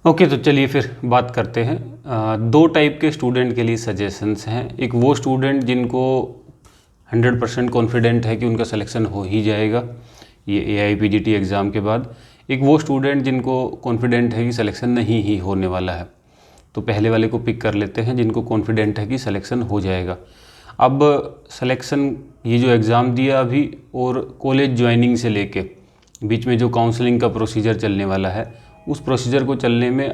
Okay, तो चलिए फिर बात करते हैं। दो टाइप के स्टूडेंट के लिए सजेशंस हैं। एक वो स्टूडेंट जिनको 100% कॉन्फिडेंट है कि उनका सिलेक्शन हो ही जाएगा ये AIPGT एग्ज़ाम के बाद। एक वो स्टूडेंट जिनको कॉन्फिडेंट है कि सिलेक्शन नहीं ही होने वाला है। तो पहले वाले को पिक कर लेते हैं, जिनको कॉन्फिडेंट है कि सिलेक्शन हो जाएगा। अब सिलेक्शन ये जो एग्ज़ाम दिया अभी और कॉलेज ज्वाइनिंग से लेके बीच में जो काउंसलिंग का प्रोसीजर चलने वाला है, उस प्रोसीजर को चलने में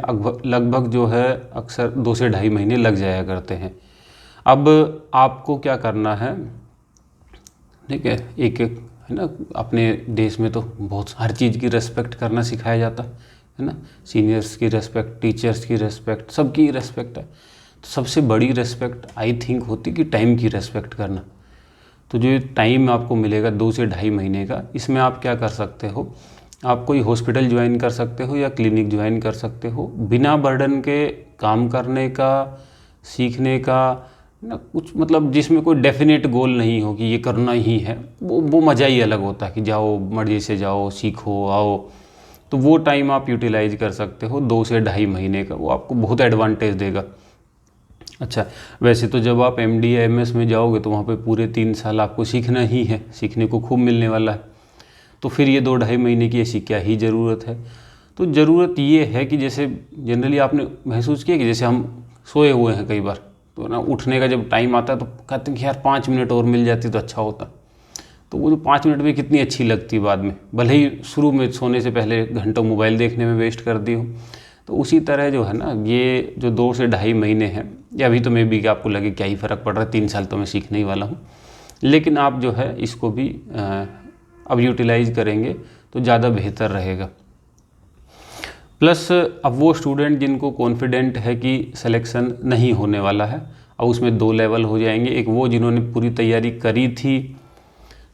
लगभग जो है अक्सर 2 से ढाई महीने लग जाया करते हैं। अब आपको क्या करना है, ठीक है, एक है ना, अपने देश में तो बहुत हर चीज़ की रेस्पेक्ट करना सिखाया जाता है ना। सीनियर्स की रेस्पेक्ट, टीचर्स की रेस्पेक्ट, सबकी रेस्पेक्ट है। तो सबसे बड़ी रेस्पेक्ट आई थिंक होती कि टाइम की रेस्पेक्ट करना। तो जो टाइम आपको मिलेगा 2 से ढाई महीने का, इसमें आप क्या कर सकते हो, आप कोई हॉस्पिटल ज्वाइन कर सकते हो या क्लिनिक ज्वाइन कर सकते हो, बिना बर्डन के काम करने का, सीखने का ना, कुछ मतलब जिसमें कोई डेफिनेट गोल नहीं हो कि ये करना ही है। वो मज़ा ही अलग होता है कि जाओ मर्जी से जाओ, सीखो, आओ। तो वो टाइम आप यूटिलाइज कर सकते हो 2 से ढाई महीने का, वो आपको बहुत एडवांटेज देगा। अच्छा, वैसे तो जब आप MD या MS में जाओगे तो वहाँ पे पूरे 3 साल आपको सीखना ही है, सीखने को खूब मिलने वाला है। तो फिर ये 2 ढाई महीने की ऐसी क्या ही ज़रूरत है। तो ज़रूरत ये है कि जैसे जनरली आपने महसूस किया कि जैसे हम सोए हुए हैं कई बार, तो ना उठने का जब टाइम आता है तो कहते हैं कि यार 5 मिनट और मिल जाती तो अच्छा होता। तो वो जो 5 मिनट भी कितनी अच्छी लगती है बाद में, भले ही शुरू में सोने से पहले घंटों मोबाइल देखने में वेस्ट कर दी हो। तो उसी तरह जो है ना, ये जो 2 से ढाई महीने हैं, या अभी तो मे भी कि आपको लगे क्या ही फ़र्क पड़ रहा है, 3 साल तो मैं सीखने ही वाला हूँ, लेकिन आप जो है इसको भी अब यूटिलाइज़ करेंगे तो ज़्यादा बेहतर रहेगा। प्लस अब वो स्टूडेंट जिनको कॉन्फिडेंट है कि सिलेक्शन नहीं होने वाला है, अब उसमें 2 लेवल हो जाएंगे। एक वो जिन्होंने पूरी तैयारी करी थी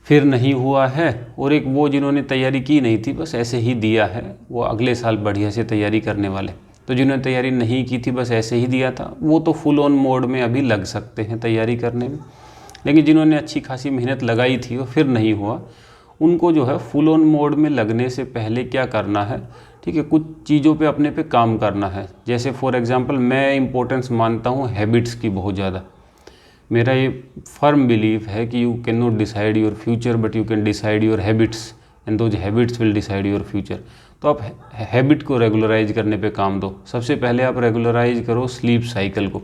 फिर नहीं हुआ है, और एक वो जिन्होंने तैयारी की नहीं थी, बस ऐसे ही दिया है, वो अगले साल बढ़िया से तैयारी करने वाले। तो जिन्होंने तैयारी नहीं की थी, बस ऐसे ही दिया था, वो तो फुल ऑन मोड में अभी लग सकते हैं तैयारी करने में। लेकिन जिन्होंने अच्छी खासी मेहनत लगाई थी और फिर नहीं हुआ, उनको जो है फुल ऑन मोड में लगने से पहले क्या करना है, ठीक है, कुछ चीज़ों पे अपने पे काम करना है। जैसे फॉर एग्जांपल मैं इम्पोर्टेंस मानता हूँ हैबिट्स की बहुत ज़्यादा। मेरा ये फर्म बिलीफ है कि you can not decide your future but you can decide your habits, and those habits will decide your future. तो आप हैबिट को रेगुलराइज करने पे काम दो। सबसे पहले आप रेगुलराइज करो स्लीप साइकिल को।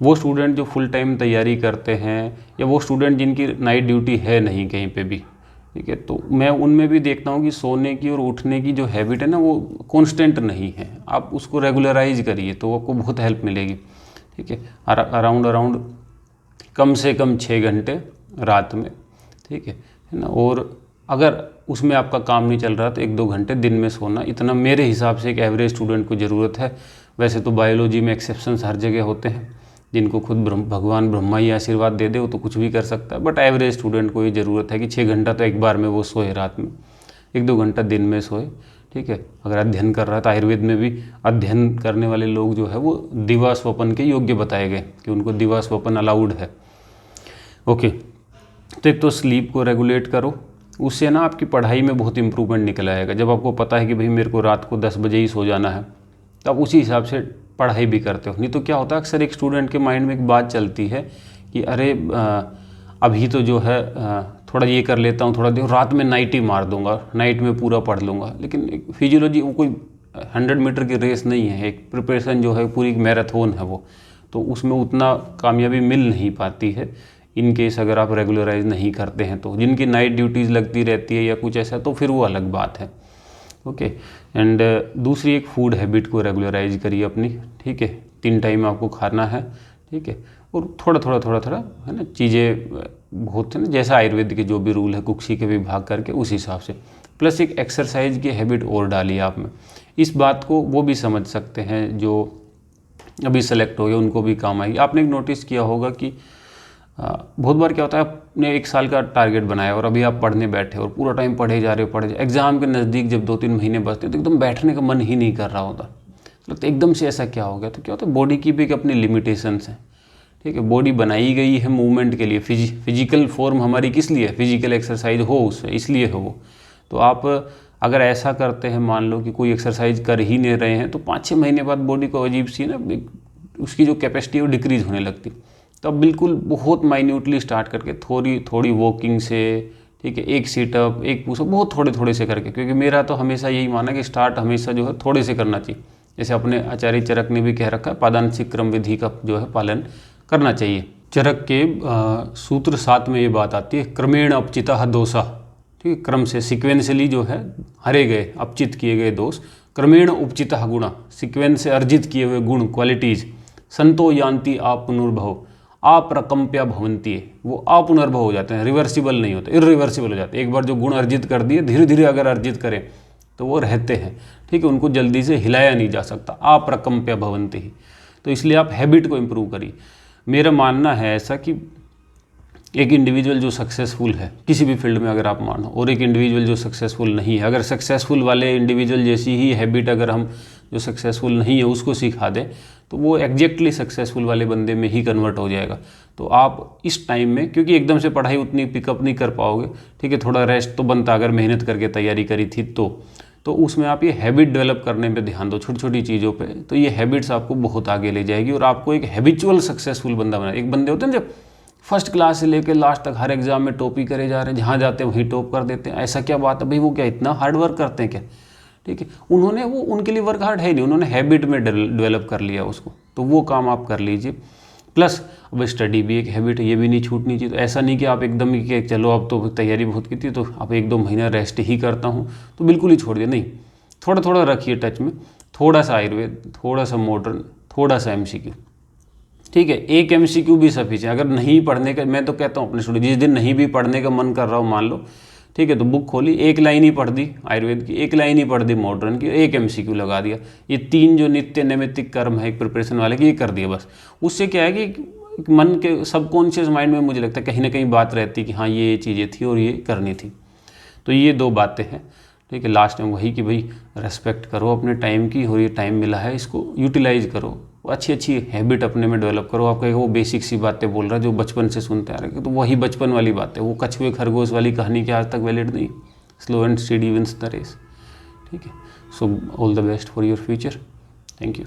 वो स्टूडेंट जो फुल टाइम तैयारी करते हैं, या वो स्टूडेंट जिनकी नाइट ड्यूटी है नहीं कहीं पे भी, ठीक है, तो मैं उनमें भी देखता हूँ कि सोने की और उठने की जो हैबिट है ना, वो कांस्टेंट नहीं है। आप उसको रेगुलराइज करिए तो आपको बहुत हेल्प मिलेगी, ठीक है। अराउंड कम से कम 6 घंटे रात में, ठीक है ना। और अगर उसमें आपका काम नहीं चल रहा तो 1-2 घंटे दिन में सोना, इतना मेरे हिसाब से एक एवरेज स्टूडेंट को ज़रूरत है। वैसे तो बायोलॉजी में एक्सेप्शंस हर जगह होते हैं, जिनको खुद भगवान ब्रह्मा ही आशीर्वाद दे दे वो तो कुछ भी कर सकता है, बट एवरेज स्टूडेंट को ये ज़रूरत है कि 6 घंटा तो एक बार में वो सोए रात में, 1-2 घंटा दिन में सोए, ठीक है। अगर अध्ययन कर रहा है तो आयुर्वेद में भी अध्ययन करने वाले लोग जो है वो दिवा स्वप्न के योग्य बताए गए कि उनको दिवा स्वप्न अलाउड है। ओके, तो एक तो स्लीप को रेगुलेट करो, उससे ना आपकी पढ़ाई में बहुत इंप्रूवमेंट निकल आएगा। जब आपको पता है कि भाई मेरे को रात को 10 बजे ही सो जाना है, तो आप उसी हिसाब से पढ़ाई भी करते हो। नहीं तो क्या होता है, अक्सर एक स्टूडेंट के माइंड में एक बात चलती है कि अरे अभी तो जो है थोड़ा ये कर लेता हूँ, थोड़ा देर रात में नाइट ही मार दूंगा, नाइट में पूरा पढ़ लूँगा। लेकिन एक फिजियोलॉजी वो कोई 100 मीटर की रेस नहीं है, एक प्रिपरेशन जो है पूरी मैराथन है वो, तो उसमें उतना कामयाबी मिल नहीं पाती है इन केस अगर आप रेगुलराइज नहीं करते हैं। तो जिनकी नाइट ड्यूटीज़ लगती रहती है या कुछ ऐसा, तो फिर वो अलग बात है। ओके, एंड दूसरी एक फूड हैबिट को रेगुलराइज करिए अपनी, ठीक है। 3 टाइम आपको खाना है, ठीक है, और थोड़ा थोड़ा है ना, चीज़ें बहुत है ना, जैसा आयुर्वेद के जो भी रूल है कुक्षी के विभाग करके उस हिसाब से। प्लस एक एक्सरसाइज की हैबिट और डालिए आप में। इस बात को वो भी समझ सकते हैं जो अभी सेलेक्ट हो गए, उनको भी काम आएगी। आपने एक नोटिस किया होगा कि बहुत बार क्या होता है, आपने 1 साल का टारगेट बनाया और अभी आप पढ़ने बैठे और पूरा टाइम पढ़े जा रहे हो, एग्ज़ाम के नज़दीक जब 2-3 महीने बचते तो एकदम बैठने का मन ही नहीं कर रहा होता। तो एकदम से ऐसा क्या हो गया, तो क्या होता है, बॉडी की भी एक अपनी लिमिटेशंस हैं, ठीक है। बॉडी बनाई गई है मूवमेंट के लिए, फिजिकल फॉर्म हमारी किस लिए, फिजिकल एक्सरसाइज हो उससे, इसलिए हो वो। तो आप अगर ऐसा करते हैं, मान लो कि कोई एक्सरसाइज कर ही नहीं रहे हैं, तो 5-6 महीने बाद बॉडी को अजीब सी ना उसकी जो कैपेसिटी है वो डिक्रीज़ होने लगती। तो अब बिल्कुल बहुत माइन्यूटली स्टार्ट करके थोड़ी थोड़ी वॉकिंग से, ठीक है, एक सीटअप, एक पुशअप, बहुत थोड़े थोड़े से करके, क्योंकि मेरा तो हमेशा यही माना कि स्टार्ट हमेशा जो है थोड़े से करना चाहिए। जैसे अपने आचार्य चरक ने भी कह रखा है, पादांशिक क्रम विधि का जो है पालन करना चाहिए। चरक के सूत्र 7 में ये बात आती है, क्रमेण अपचिता दोषा, ठीक है, क्रम से सिक्वेंसली जो है हरे गए, अपचित किए गए दोष, क्रमेण उपचिता गुणा, सिक्वेंस से अर्जित किए हुए गुण, क्वालिटीज, संतो यान्ति आपुनर्भव, अप्रकम्प्या भवन्ति, वो अपुनर्भव हो जाते हैं, रिवर्सिबल नहीं होते, इरिवर्सिबल हो जाते हैं। एक बार जो गुण अर्जित कर दिए, धीरे धीरे अगर अर्जित करें तो वो रहते हैं, ठीक है, उनको जल्दी से हिलाया नहीं जा सकता, अप्रकम्प्या भवन्ति ही। तो इसलिए आप हैबिट को इम्प्रूव करिए। मेरा मानना है ऐसा कि एक इंडिविजुअल जो सक्सेसफुल है किसी भी फील्ड में अगर आप मानो, और एक इंडिविजुअल जो सक्सेसफुल नहीं है, अगर सक्सेसफुल वाले इंडिविजुअल जैसी ही हैबिट अगर हम जो सक्सेसफुल नहीं है उसको सिखा दें, तो वो एग्जैक्टली सक्सेसफुल वाले बंदे में ही कन्वर्ट हो जाएगा। तो आप इस टाइम में, क्योंकि एकदम से पढ़ाई उतनी पिकअप नहीं कर पाओगे, ठीक है, थोड़ा रेस्ट तो बनता अगर मेहनत करके तैयारी करी थी तो उसमें आप ये हैबिट डेवलप करने पे ध्यान दो, छोटी छोटी चीज़ों पे। तो ये हैबिट्स आपको बहुत आगे ले जाएगी और आपको एक हैबिचुअल सक्सेसफुल बंदा बना। एक बंदे होते हैं जब फर्स्ट क्लास से लेकर लास्ट तक हर एग्जाम में टॉप ही करे जा रहे हैं, जहाँ जाते हैं वहीं टॉप कर देते हैं, ऐसा क्या बात है भाई? वो क्या इतना हार्ड वर्क करते हैं क्या? ठीक है, उन्होंने वो उनके लिए वर्क हार्ड है नहीं, उन्होंने हैबिट में डेवलप कर लिया उसको। तो वो काम आप कर लीजिए। प्लस अब स्टडी भी एक हैबिट है, ये भी नहीं छूटनी चाहिए। तो ऐसा नहीं कि आप एकदम ही कि चलो अब तो तैयारी बहुत की थी तो अब 1-2 महीना रेस्ट ही करता हूँ तो बिल्कुल ही छोड़ दिया, नहीं, थोड़ा थोड़ा रखिए टच में, थोड़ा सा आयुर्वेद, थोड़ा सा मॉडर्न, थोड़ा सा MCQ, ठीक है। एक MCQ भी सफिशिएंट। अगर नहीं पढ़ने का, मैं तो कहता हूँ अपने स्टूडेंट, जिस दिन नहीं भी पढ़ने का मन कर रहा हो मान लो, ठीक है, तो बुक खोली, एक लाइन ही पढ़ दी आयुर्वेद की, एक लाइन ही पढ़ दी मॉडर्न की, एक MCQ लगा दिया। ये 3 जो नित्य नैमित्तिक कर्म है एक प्रिपरेशन वाले की, ये कर दिया बस। उससे क्या है कि मन के सबकॉन्शियस माइंड में मुझे लगता है कहीं ना कहीं बात रहती कि हाँ ये चीज़ें थी और ये करनी थी। तो ये 2 बातें हैं, ठीक है। लास्ट में वही कि भाई रेस्पेक्ट करो अपने टाइम की, और ये टाइम मिला है इसको यूटिलाइज करो, अच्छी अच्छी हैबिट अपने में डेवलप करो। आप कहेंगे वो बेसिक सी बातें बोल रहा है जो बचपन से सुनते आ रहे हैं, तो वही बचपन वाली बात है, वो कछुए खरगोश वाली कहानी की आज तक वैलिड नहीं। Slow and steady wins the race, ठीक है। So all the best for your future. Thank you.